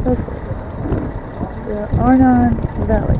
Okay. The Arnon Valley.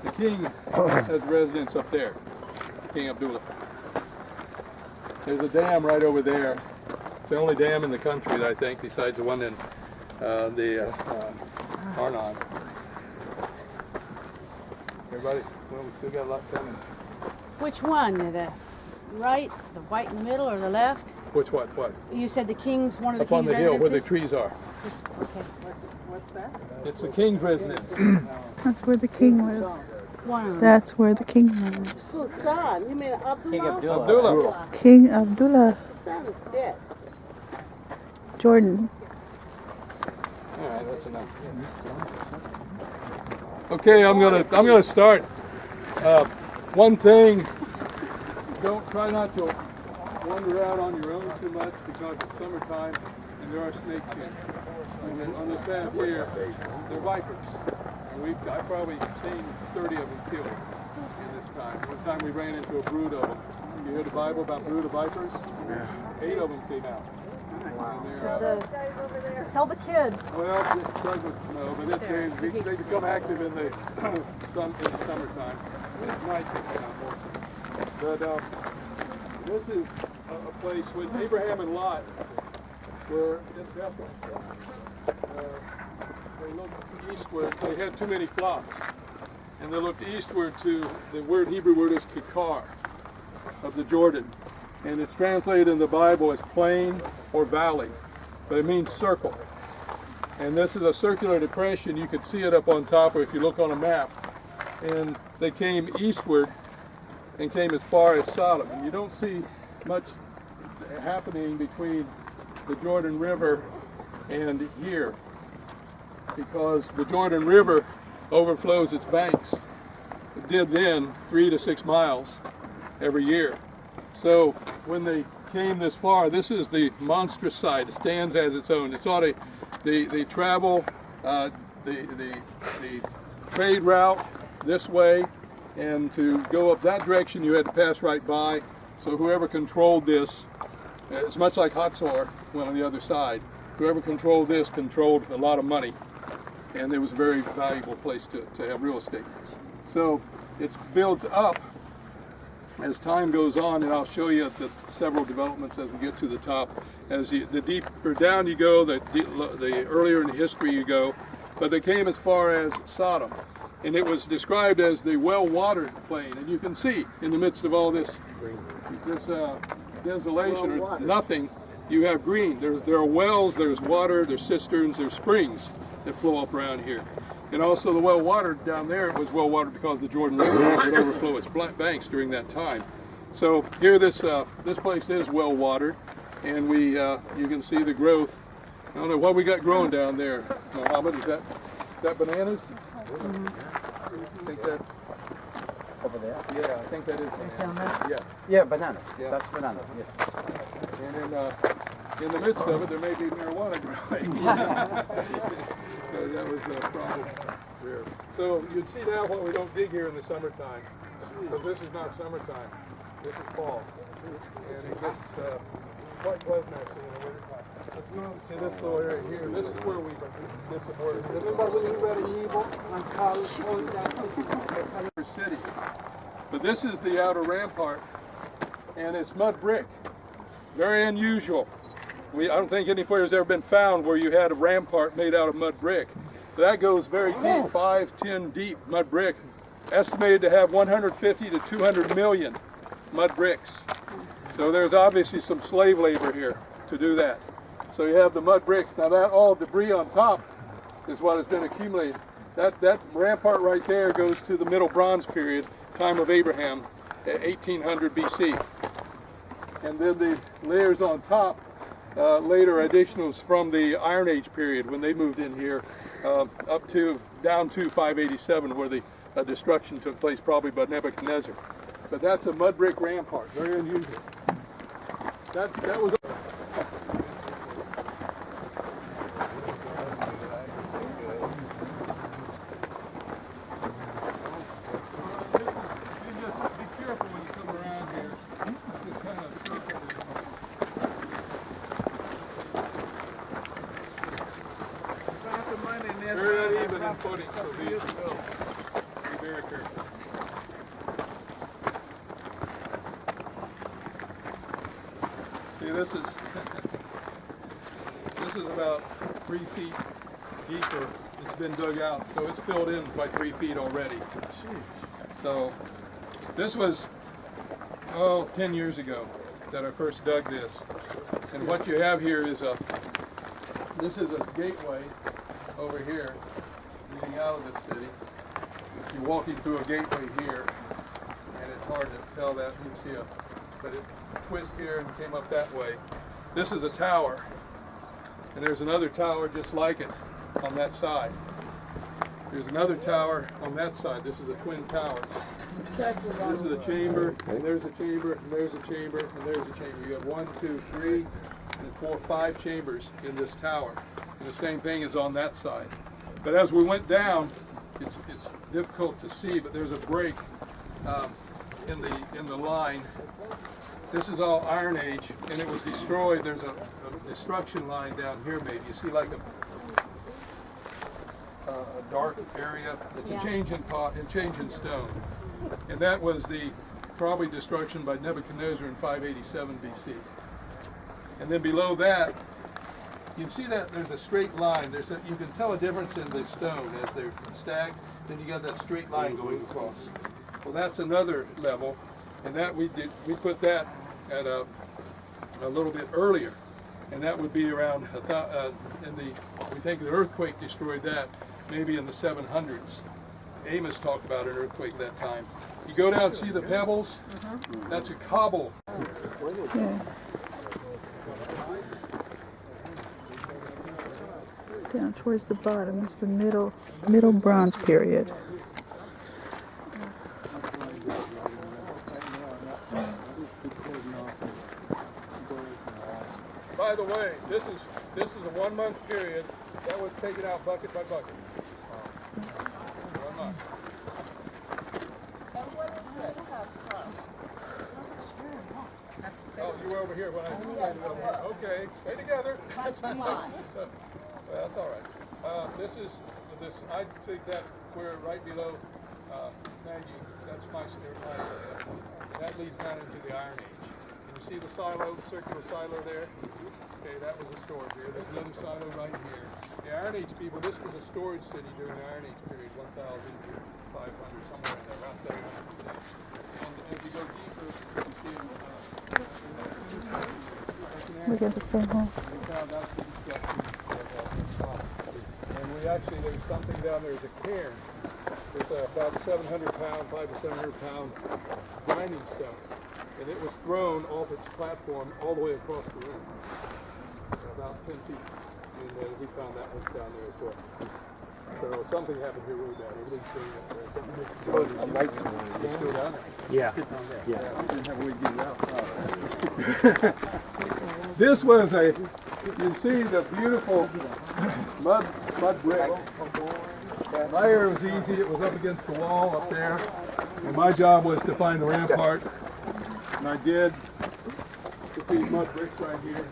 The king has residence up there, King Abdullah. There's a dam right over there. It's the only dam in the country, I think, besides the one in Arnon. Everybody, well, we still got a lot coming. Which one? The right, the white in the middle, or the left? Which what? What? You said the king's one of the Up on king's the hill where the residences? trees are. Okay. What's that? It's the king's residence. That's where the king lives. One of them. That's where the king lives. Whose son? You mean Abdullah? Abdullah. King Abdullah His son is dead. Jordan. All right, that's enough. Okay, I'm gonna start. One thing, try not to wander out on your own too much because it's summertime and there are snakes here. On this path here, they're vipers. And I've probably seen 30 of them killed in this time. One time we ran into a brood of them. You hear the Bible about brood of vipers? Yeah. 8 of them came out. Wow. Tell the kids. Well, it doesn't, no, but they become active in the summertime. And at night they come out more. But this is a place with Abraham and Lot were in Bethel. They looked eastward. They had too many flocks, and they looked eastward to the Hebrew word is Kikar of the Jordan, and it's translated in the Bible as plain or valley, but it means circle. And this is a circular depression. You can see it up on top, or if you look on a map. And they came eastward and came as far as Sodom. And you don't see much happening between the Jordan River and here, because the Jordan River overflows its banks. It did then 3 to 6 miles every year. So when they came this far, this is the monstrous site. It stands as its own. It's all the travel, the trade route this way, and to go up that direction you had to pass right by. So whoever controlled this, it's much like Hatzor went on the other side. Whoever controlled this controlled a lot of money, and it was a very valuable place to have real estate. So it builds up as time goes on, and I'll show you the several developments as we get to the top. The deeper down you go, the earlier in history you go. But they came as far as Sodom, and it was described as the well-watered plain. And you can see in the midst of all this desolation or nothing, you have green. There are wells, there's water, there's cisterns, there's springs that flow up around here. And also the well-watered down there, it was well-watered because the Jordan River would overflow its banks during that time. So here this place is well-watered, and you can see the growth. I don't know what we got growing down there, Mohammed. Is that bananas? I think that Over there? Yeah, I think that is bananas. Yeah. Yeah, bananas. Yeah. That's bananas, yes. And in the midst of it, there may be marijuana growing. So that was the problem there. So you'd see now why we don't dig here in the summertime, because this is not summertime. This is fall, and it gets quite pleasant actually in the wintertime. See this little area here. This is where we did some work. City. But this is the outer rampart, and it's mud brick. Very unusual. I don't think anywhere has ever been found where you had a rampart made out of mud brick. That goes very deep, 5, 10 deep mud brick. Estimated to have 150 to 200 million mud bricks. So there's obviously some slave labor here to do that. So you have the mud bricks. Now that all debris on top is what has been accumulated. That rampart right there goes to the Middle Bronze period, time of Abraham, 1800 BC. And then the layers on top, later additions from the Iron Age period when they moved in here, down to 587 where the destruction took place probably by Nebuchadnezzar. But that's a mud brick rampart, very unusual. That was. Very uneven in footing, so be very careful. See, this is about 3 feet deeper. It's been dug out, so it's filled in by 3 feet already. So this was 10 years ago that I first dug this. And what you have here is this is a gateway over here leading out of the city. You're walking through a gateway here, and it's hard to tell that. You can see but it twists here and came up that way. This is a tower, and there's another tower just like it on that side. There's another tower on that side. This is a twin tower. This is a chamber, and there's a chamber, and there's a chamber, and there's a chamber. You have 1, 2, 3, and 4, 5 chambers in this tower. And the same thing is on that side. But as we went down, it's difficult to see, but there's a break in the line. This is all Iron Age, and it was destroyed. There's a destruction line down here. Maybe you see like a dark area. It's a change in stone, and that was the probably destruction by Nebuchadnezzar in 587 BC. And then below that, you can see that there's a straight line. You can tell a difference in the stone as they're stacked. Then you got that straight line going across. Well, that's another level, and that we put that at a little bit earlier. and that would be around we think the earthquake destroyed that, maybe in the 700s. Amos talked about an earthquake at that time. You go down and see the pebbles, that's a cobble. Yeah. Down towards the bottom is the middle Bronze period. By the way, this is a 1 month period that was taken out bucket by bucket. 1 month. Oh, you were over here when I okay, stay together. That's all right. I think that we're right below Maggie. That's my that leads down into the Iron Age. And you see the silo, the circular silo there? Okay, that was a storage here. There's another silo right here. The Iron Age people, this was a storage city during the Iron Age period, 1,500, somewhere in there, around 700. And as you go deeper, you see We got the same hole. we found out the destruction and we actually, there's something down there, there's a cairn. It's about 700 pound, 5 to 700 pound grinding stuff. And it was thrown off its platform all the way across the room, about 10 feet. And we found that one down there as well. So something happened here really bad. Everything's staying up there. It's still down there. Yeah. This was you see the beautiful mud brick. My area was easy. It was up against the wall up there. And my job was to find the rampart. And I did. With these mud bricks right here.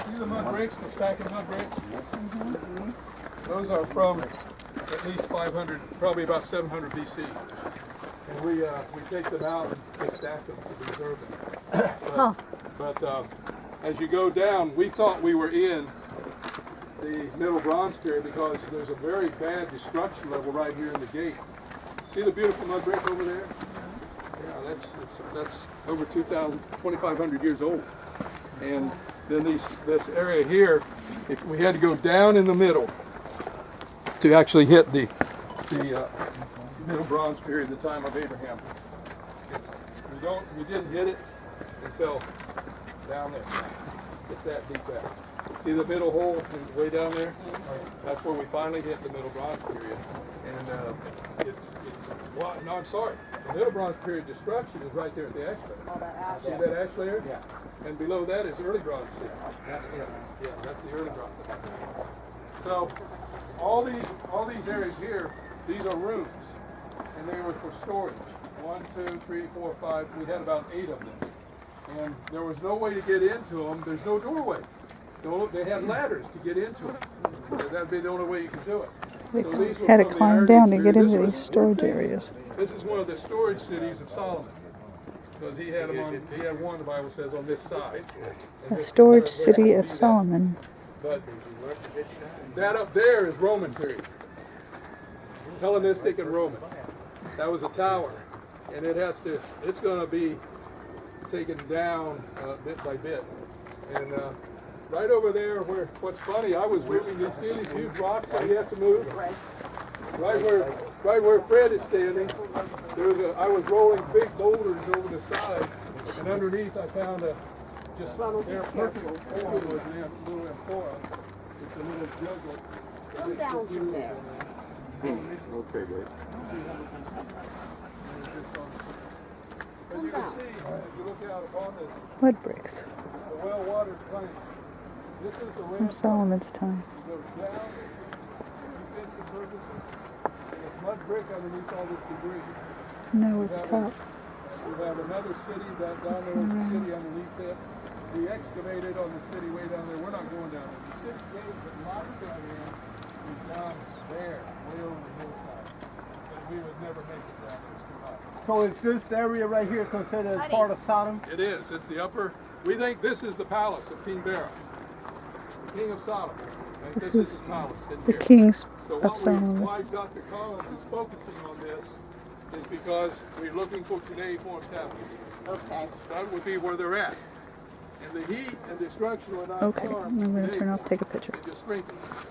See the mud bricks, the stack of mud bricks? Those are from at least 500, probably about 700 BC. And we take them out and we stack them to preserve them. But as you go down, we thought we were in the Middle Bronze period because there's a very bad destruction level right here in the gate. See the beautiful mud brick over there? Yeah, that's over 2,500 years old. And then this area here, if we had to go down in the middle to actually hit the Middle Bronze period, the time of Abraham. We didn't hit it until down there. It's that deep there. See the middle hole way down there? That's where we finally hit the Middle Bronze period. And well, no, I'm sorry. The Middle Bronze period destruction is right there at the ash layer. See that ash layer? Yeah. And below that is early Bronze city. That's it. Yeah, that's the early Bronze. So all these areas here, these are rooms, and they were for storage. 1, 2, 3, 4, 5. We had about 8 of them, and there was no way to get into them. There's no doorway. They had ladders to get into them. That'd be the only way you could do it. We So these were had to from the climb Iron down Age to get period. into these storage areas. This is one of the storage cities of Solomon, because he had one, the Bible says, on this side. And The this- storage where city would of be that. Solomon. But that up there is Roman period. Hellenistic and Roman. That was a tower. And it's going to be taken down bit by bit. And right over there, what's funny, I was moving these huge rocks that we have to move. Right where Fred is standing, I was rolling big boulders over the side, and underneath I found just their perfect hole was a little amphora. It's a little juggle. Come down from there. Okay, good. As you can see, as you look out upon this, Mud bricks the well-watered plain. This is the from rampart. Solomon's time. It goes down, defense the purposes, and there's mud brick underneath all this debris. No, at the top. We have another city that down there is a city underneath it. We excavated on the city way down there. We're not going down there. The city gate that Lot sat in is down there, way over the hillside. But we would never make it down there. It's too high. So is this area right here considered as part of Sodom? It is. It's the upper. We think this is the palace of King Bera, the king of Sodom. And This this is is his palace in The here. kings So of Solomon. why Dr. Collins is focusing on this is because we're looking for cuneiform tablets. Okay. That would be where they're at. And the heat and destruction will not Okay, harm I'm going to the turn off, neighbors. take a picture. It just strengthens them.